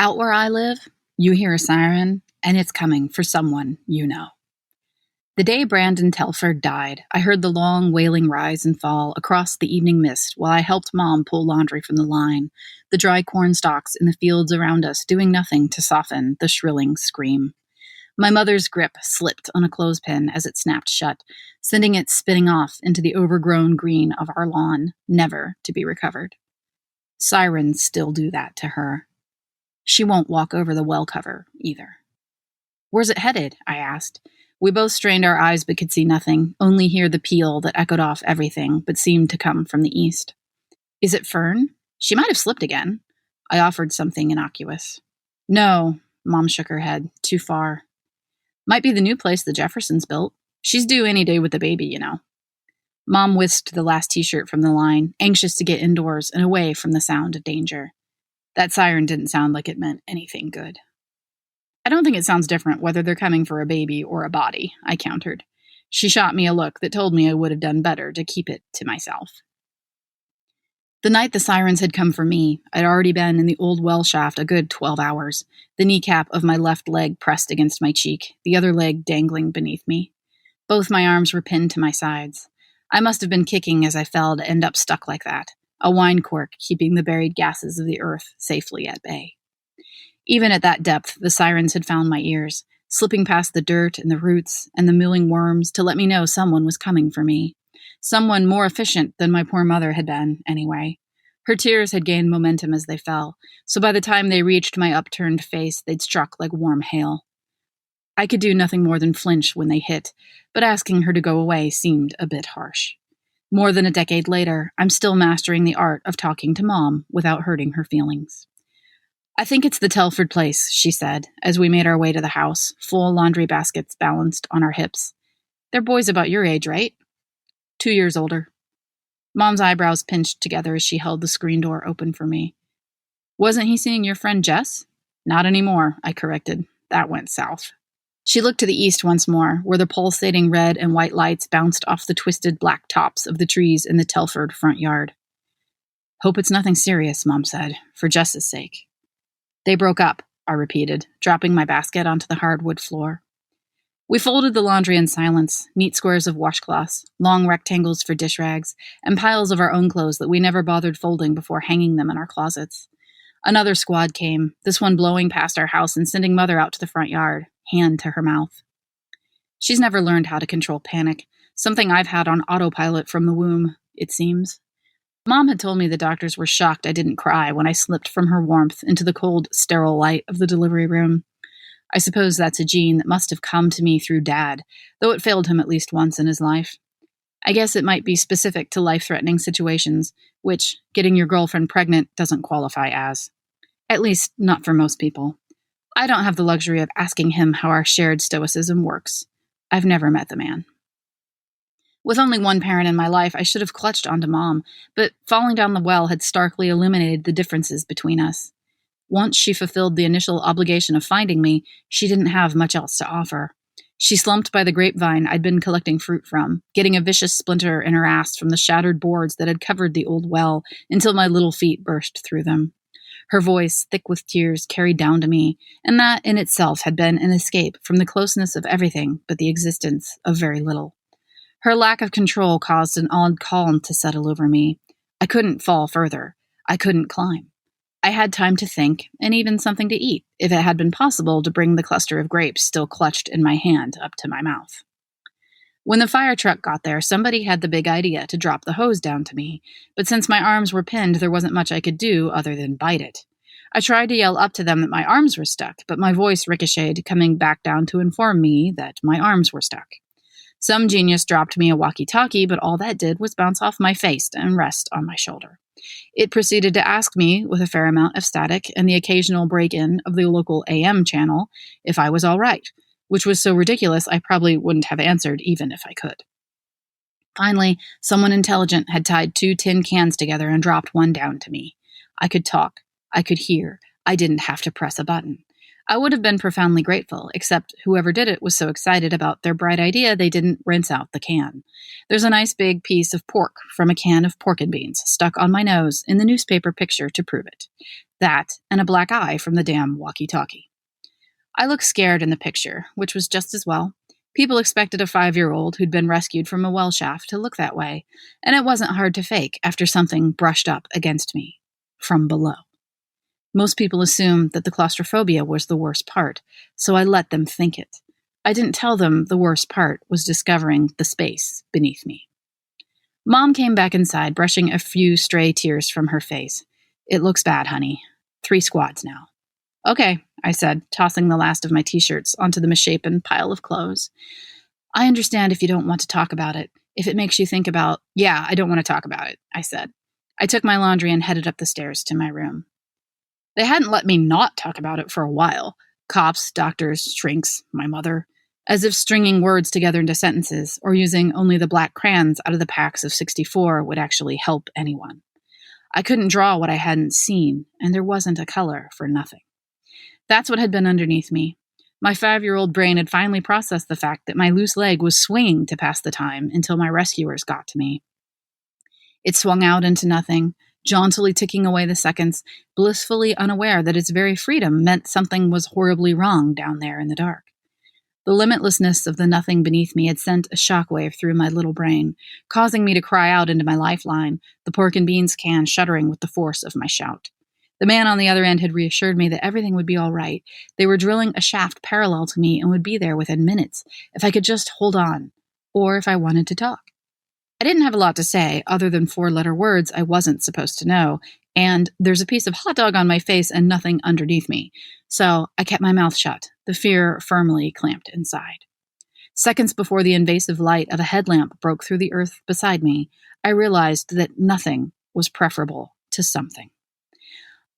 Out where I live, you hear a siren, and it's coming for someone you know. The day Brandon Telford died, I heard the long, wailing rise and fall across the evening mist while I helped Mom pull laundry from the line, the dry corn stalks in the fields around us doing nothing to soften the shrilling scream. My mother's grip slipped on a clothespin as it snapped shut, sending it spinning off into the overgrown green of our lawn, never to be recovered. Sirens still do that to her. She won't walk over the well cover, either. "Where's it headed?" I asked. We both strained our eyes but could see nothing, only hear the peal that echoed off everything but seemed to come from the east. "Is it Fern? She might have slipped again." I offered something innocuous. "No," Mom shook her head. "Too far. Might be the new place the Jeffersons built. She's due any day with the baby, you know." Mom whisked the last t-shirt from the line, anxious to get indoors and away from the sound of danger. That siren didn't sound like it meant anything good. "I don't think it sounds different whether they're coming for a baby or a body," I countered. She shot me a look that told me I would have done better to keep it to myself. The night the sirens had come for me, I'd already been in the old well shaft a good 12 hours, the kneecap of my left leg pressed against my cheek, the other leg dangling beneath me. Both my arms were pinned to my sides. I must have been kicking as I fell to end up stuck like that, a wine cork keeping the buried gases of the earth safely at bay. Even at that depth, the sirens had found my ears, slipping past the dirt and the roots and the milling worms to let me know someone was coming for me. Someone more efficient than my poor mother had been, anyway. Her tears had gained momentum as they fell, so by the time they reached my upturned face, they'd struck like warm hail. I could do nothing more than flinch when they hit, but asking her to go away seemed a bit harsh. More than a decade later, I'm still mastering the art of talking to Mom without hurting her feelings. "I think it's the Telford place," she said, as we made our way to the house, full laundry baskets balanced on our hips. "They're boys about your age, right?" 2 years older. Mom's eyebrows pinched together as she held the screen door open for me. "Wasn't he seeing your friend Jess?" "Not anymore," I corrected. "That went south." She looked to the east once more, where the pulsating red and white lights bounced off the twisted black tops of the trees in the Telford front yard. "Hope it's nothing serious," Mom said, "for Jess's sake." "They broke up," I repeated, dropping my basket onto the hardwood floor. We folded the laundry in silence, neat squares of washcloths, long rectangles for dish rags, and piles of our own clothes that we never bothered folding before hanging them in our closets. Another squad came, this one blowing past our house and sending Mother out to the front yard, hand to her mouth. She's never learned how to control panic, something I've had on autopilot from the womb, it seems. Mom had told me the doctors were shocked I didn't cry when I slipped from her warmth into the cold, sterile light of the delivery room. I suppose that's a gene that must have come to me through Dad, though it failed him at least once in his life. I guess it might be specific to life-threatening situations, which getting your girlfriend pregnant doesn't qualify as. At least, not for most people. I don't have the luxury of asking him how our shared stoicism works. I've never met the man. With only one parent in my life, I should have clutched onto Mom, but falling down the well had starkly eliminated the differences between us. Once she fulfilled the initial obligation of finding me, she didn't have much else to offer. She slumped by the grapevine I'd been collecting fruit from, getting a vicious splinter in her ass from the shattered boards that had covered the old well until my little feet burst through them. Her voice, thick with tears, carried down to me, and that in itself had been an escape from the closeness of everything but the existence of very little. Her lack of control caused an odd calm to settle over me. I couldn't fall further. I couldn't climb. I had time to think, and even something to eat, if it had been possible to bring the cluster of grapes still clutched in my hand up to my mouth. When the fire truck got there, somebody had the big idea to drop the hose down to me, but since my arms were pinned, there wasn't much I could do other than bite it. I tried to yell up to them that my arms were stuck, but my voice ricocheted, coming back down to inform me that my arms were stuck. Some genius dropped me a walkie-talkie, but all that did was bounce off my face and rest on my shoulder. It proceeded to ask me, with a fair amount of static and the occasional break-in of the local AM channel, if I was all right, which was so ridiculous I probably wouldn't have answered even if I could. Finally, someone intelligent had tied 2 tin cans together and dropped one down to me. I could talk. I could hear. I didn't have to press a button. I would have been profoundly grateful, except whoever did it was so excited about their bright idea they didn't rinse out the can. There's a nice big piece of pork from a can of pork and beans stuck on my nose in the newspaper picture to prove it. That and a black eye from the damn walkie-talkie. I looked scared in the picture, which was just as well. People expected a 5-year-old who'd been rescued from a well shaft to look that way, and it wasn't hard to fake after something brushed up against me from below. Most people assumed that the claustrophobia was the worst part, so I let them think it. I didn't tell them the worst part was discovering the space beneath me. Mom came back inside, brushing a few stray tears from her face. "It looks bad, honey. 3 squads now." "Okay," I said, tossing the last of my t-shirts onto the misshapen pile of clothes. "I understand if you don't want to talk about it. If it makes you think about—" "Yeah, I don't want to talk about it," I said. I took my laundry and headed up the stairs to my room. They hadn't let me not talk about it for a while. Cops, doctors, shrinks, my mother. As if stringing words together into sentences, or using only the black crayons out of the packs of 64 would actually help anyone. I couldn't draw what I hadn't seen, and there wasn't a color for nothing. That's what had been underneath me. My 5-year-old brain had finally processed the fact that my loose leg was swinging to pass the time until my rescuers got to me. It swung out into nothing, jauntily ticking away the seconds, blissfully unaware that its very freedom meant something was horribly wrong down there in the dark. The limitlessness of the nothing beneath me had sent a shockwave through my little brain, causing me to cry out into my lifeline, the pork and beans can shuddering with the force of my shout. The man on the other end had reassured me that everything would be all right. They were drilling a shaft parallel to me and would be there within minutes, if I could just hold on, or if I wanted to talk. I didn't have a lot to say, other than 4-letter words I wasn't supposed to know, and "there's a piece of hot dog on my face and nothing underneath me." So I kept my mouth shut, the fear firmly clamped inside. Seconds before the invasive light of a headlamp broke through the earth beside me, I realized that nothing was preferable to something.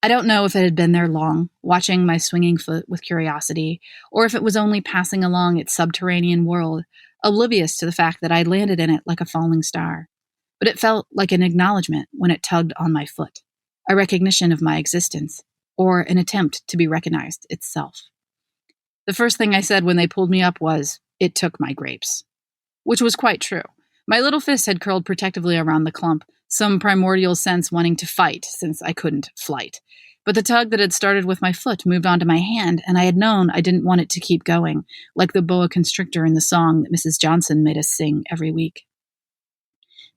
I don't know if it had been there long, watching my swinging foot with curiosity, or if it was only passing along its subterranean world, oblivious to the fact that I'd landed in it like a falling star. But it felt like an acknowledgement when it tugged on my foot, a recognition of my existence, or an attempt to be recognized itself. The first thing I said when they pulled me up was, "It took my grapes." Which was quite true. My little fist had curled protectively around the clump, some primordial sense wanting to fight since I couldn't flight. But the tug that had started with my foot moved onto my hand, and I had known I didn't want it to keep going, like the boa constrictor in the song that Mrs. Johnson made us sing every week.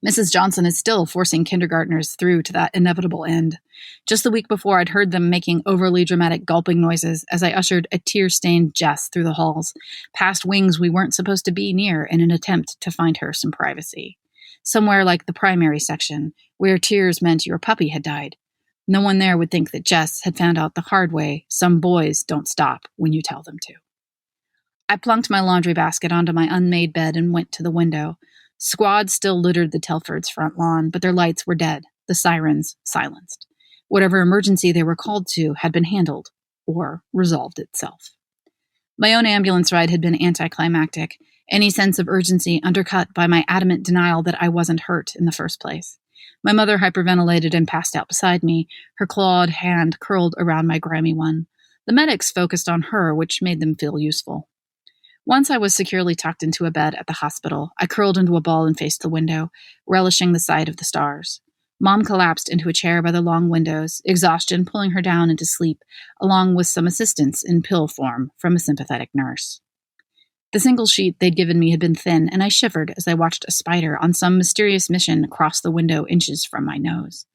Mrs. Johnson is still forcing kindergartners through to that inevitable end. Just the week before, I'd heard them making overly dramatic gulping noises as I ushered a tear-stained Jess through the halls, past wings we weren't supposed to be near in an attempt to find her some privacy. Somewhere like the primary section, where tears meant your puppy had died. No one there would think that Jess had found out the hard way some boys don't stop when you tell them to. I plunked my laundry basket onto my unmade bed and went to the window. Squads still littered the Telfords' front lawn, but their lights were dead, the sirens silenced. Whatever emergency they were called to had been handled, or resolved itself. My own ambulance ride had been anticlimactic, any sense of urgency undercut by my adamant denial that I wasn't hurt in the first place. My mother hyperventilated and passed out beside me, her clawed hand curled around my grimy one. The medics focused on her, which made them feel useful. Once I was securely tucked into a bed at the hospital, I curled into a ball and faced the window, relishing the sight of the stars. Mom collapsed into a chair by the long windows, exhaustion pulling her down into sleep, along with some assistance in pill form from a sympathetic nurse. The single sheet they'd given me had been thin, and I shivered as I watched a spider on some mysterious mission cross the window inches from my nose.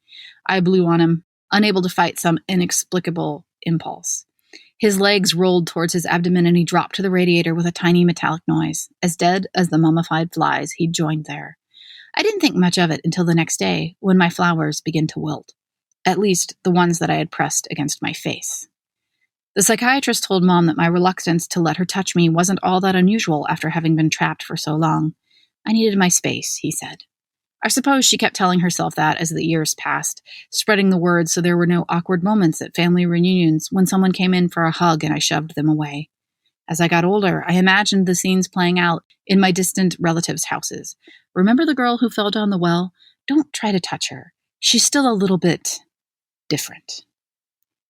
I blew on him, unable to fight some inexplicable impulse. His legs rolled towards his abdomen and he dropped to the radiator with a tiny metallic noise, as dead as the mummified flies he'd joined there. I didn't think much of it until the next day, when my flowers began to wilt. At least, the ones that I had pressed against my face. The psychiatrist told Mom that my reluctance to let her touch me wasn't all that unusual after having been trapped for so long. I needed my space, he said. I suppose she kept telling herself that as the years passed, spreading the word so there were no awkward moments at family reunions when someone came in for a hug and I shoved them away. As I got older, I imagined the scenes playing out in my distant relatives' houses. Remember the girl who fell down the well? Don't try to touch her. She's still a little bit different.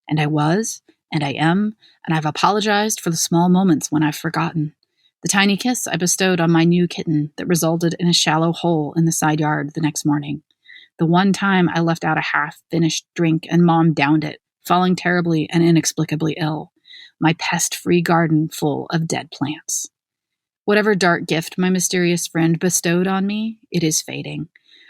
And I was, and I am, and I've apologized for the small moments when I've forgotten. The tiny kiss I bestowed on my new kitten that resulted in a shallow hole in the side yard the next morning. The one time I left out a half-finished drink and Mom downed it, falling terribly and inexplicably ill, my pest-free garden full of dead plants. Whatever dark gift my mysterious friend bestowed on me, it is fading.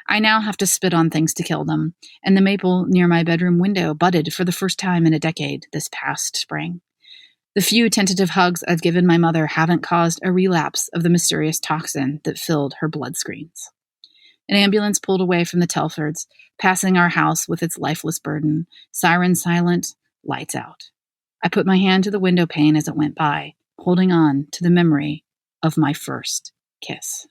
I now have to spit on things to kill them, and the maple near my bedroom window budded for the first time in a decade this past spring. The few tentative hugs I've given my mother haven't caused a relapse of the mysterious toxin that filled her blood screens. An ambulance pulled away from the Telfords, passing our house with its lifeless burden, siren silent, lights out. I put my hand to the window pane as it went by, holding on to the memory of my first kiss.